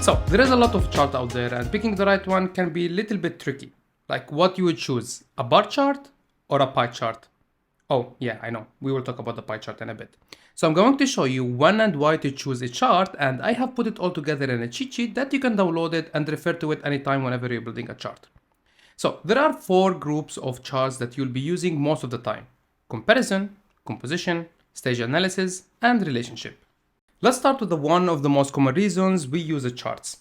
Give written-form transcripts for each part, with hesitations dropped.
So there is a lot of chart out there, and picking the right one can be a little bit tricky. Like what you would choose, a bar chart or a pie chart? Oh yeah, I know, we will talk about the pie chart in a bit. So I'm going to show you when and why to choose a chart, and I have put it all together in a cheat sheet that you can download it and refer to it anytime whenever you're building a chart. So there are 4 groups of charts that you'll be using most of the time: comparison, composition, stage analysis, and relationship. Let's start with one of the most common reasons we use the charts: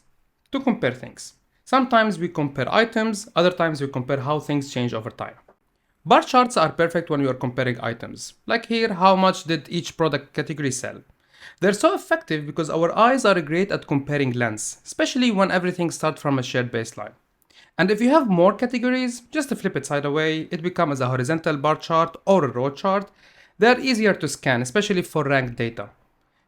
to compare things. Sometimes we compare items, other times we compare how things change over time. Bar charts are perfect when you are comparing items. Like here, how much did each product category sell? They're so effective because our eyes are great at comparing lengths, especially when everything starts from a shared baseline. And if you have more categories, just to flip it side away, it becomes a horizontal bar chart or a row chart. They're easier to scan, especially for ranked data.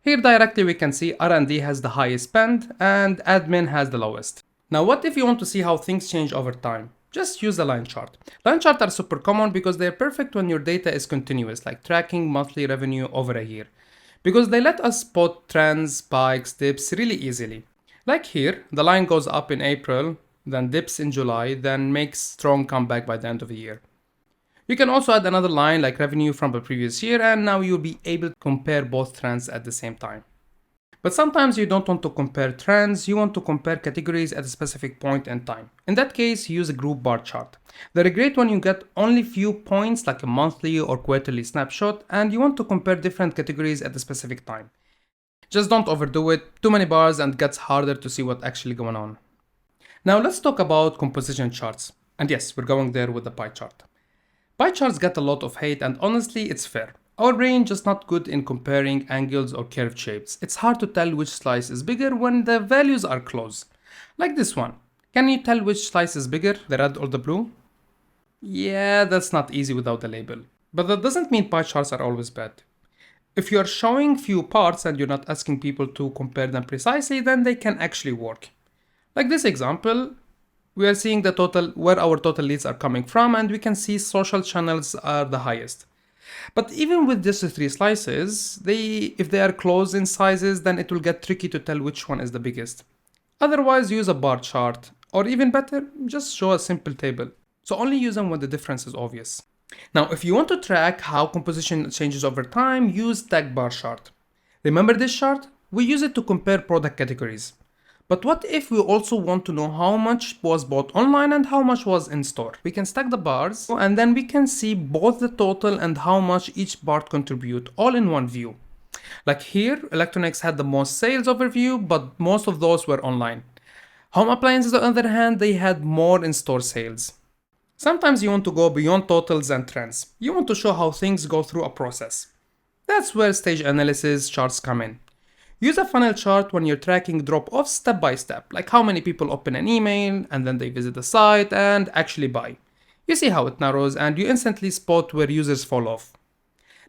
Here directly we can see R&D has the highest spend and admin has the lowest. Now what if you want to see how things change over time? Just use the line chart. Line charts are super common because they're perfect when your data is continuous, like tracking monthly revenue over a year. Because they let us spot trends, spikes, dips really easily. Like here, the line goes up in April, then dips in July, then makes strong comeback by the end of the year. You can also add another line like revenue from the previous year, and now you'll be able to compare both trends at the same time. But sometimes you don't want to compare trends, you want to compare categories at a specific point in time. In that case, use a group bar chart. They're great when you get only few points like a monthly or quarterly snapshot and you want to compare different categories at a specific time. Just don't overdo it, too many bars and it gets harder to see what's actually going on. Now let's talk about composition charts. And yes, we're going there with the pie chart. Pie charts get a lot of hate and honestly it's fair. Our brain just not good in comparing angles or curved shapes. It's hard to tell which slice is bigger when the values are close. Like this one. Can you tell which slice is bigger, the red or the blue? Yeah, that's not easy without the label. But that doesn't mean pie charts are always bad. If you're showing few parts and you're not asking people to compare them precisely, then they can actually work. Like this example, we are seeing the total, where our total leads are coming from, and we can see social channels are the highest. But even with just 3 slices, if they are close in sizes, then it will get tricky to tell which one is the biggest. Otherwise, use a bar chart, or even better, just show a simple table. So only use them when the difference is obvious. Now, if you want to track how composition changes over time, use tag bar chart. Remember this chart? We use it to compare product categories. But what if we also want to know how much was bought online and how much was in store? We can stack the bars and then we can see both the total and how much each bar contribute all in one view. Like here, electronics had the most sales overview, but most of those were online. Home appliances on the other hand, they had more in-store sales. Sometimes you want to go beyond totals and trends. You want to show how things go through a process. That's where stage analysis charts come in. Use a funnel chart when you're tracking drop-offs step by step, like how many people open an email and then they visit the site and actually buy. You see how it narrows and you instantly spot where users fall off.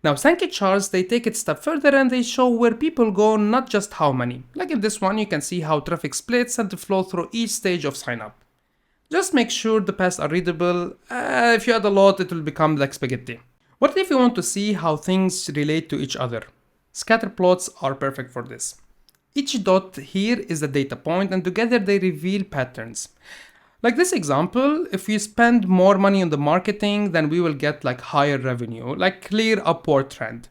Now Sankey charts, they take it a step further and they show where people go, not just how many. Like in this one, you can see how traffic splits and the flow through each stage of sign up. Just make sure the paths are readable. If you add a lot, it will become like spaghetti. What if you want to see how things relate to each other? Scatter plots are perfect for this. Each dot here is a data point and together they reveal patterns. Like this example, if we spend more money on the marketing, then we will get like higher revenue, like clear upward trend.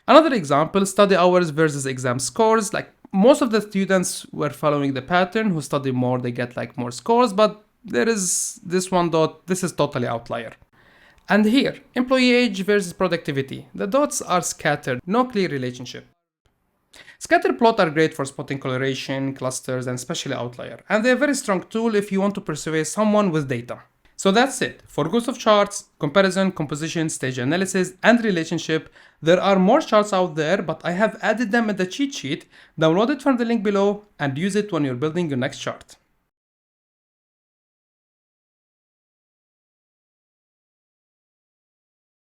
Another example, study hours versus exam scores. Like most of the students were following the pattern. Who study more, they get like more scores, but there is this one dot, this is totally outlier. And here, employee age versus productivity. The dots are scattered, no clear relationship. Scatter plots are great for spotting coloration, clusters, and especially outlier. And they're a very strong tool if you want to persuade someone with data. So that's it. For groups of charts, comparison, composition, stage analysis, and relationship, there are more charts out there, but I have added them in the cheat sheet. Download it from the link below and use it when you're building your next chart.